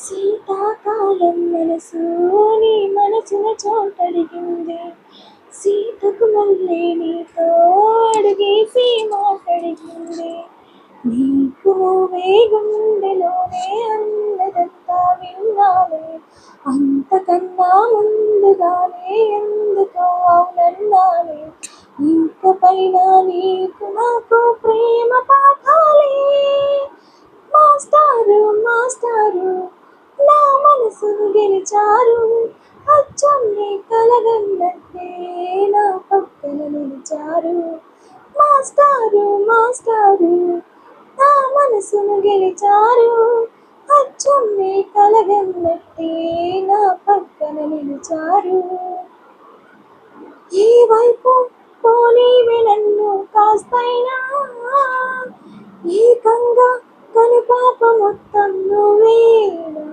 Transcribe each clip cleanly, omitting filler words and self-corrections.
శీతాకాలం మనసు నీ మనసున చోటడిగింది. సీతకు మళ్ళీ నీతో అడుగేసి మాటడిగింది. నీకు నువ్వే గుండెలోనే అన్నదంతా విన్నానే, అంతకన్నా ముందుగానే ఎందుకో అవునన్నానే. ఇంకపైన నీకు నాకు ప్రేమ పాఠాలే. మాస్టారు మాస్టారు నా మనసును గెలిచారు, అచ్చం నీ కలగన్నట్టే నా పక్కన నిలిచారు. మాస్టారు మాస్టారు నా మనసును గెలిచారు, అచ్చం నీ కలగన్నట్టే నా పక్కన నిలిచారు. ఏ వైపు పోనీవి నన్ను కాస్తైనా, ఏకంగా కనుపాప మొత్తం నువ్వేనా.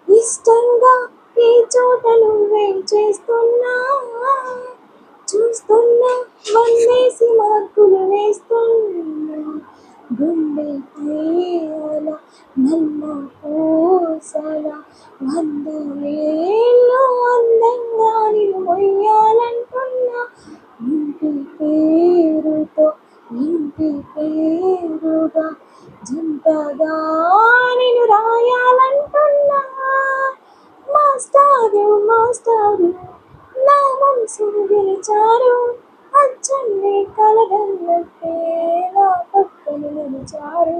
ఇష్టంగా ఈ చోట నువ్వేం చేస్తున్నా, చూస్తున్నా వందేసి మార్కులు వేస్తున్నా. గుండె తేయాల నన్ను పోసాల, 100 ఏళ్ళు అందంగా నిన్ను మొయ్యాలంటున్నా. ఇంటి పేరుతో ఇంటి పేరుగా జంటగా నిన్ను రాయాలంటున్నా. మాస్టారు మాస్టారు నా మనసును గెలిచారు, అచ్చం నీ కలగన్నట్టే నా పక్కన నిలిచారు.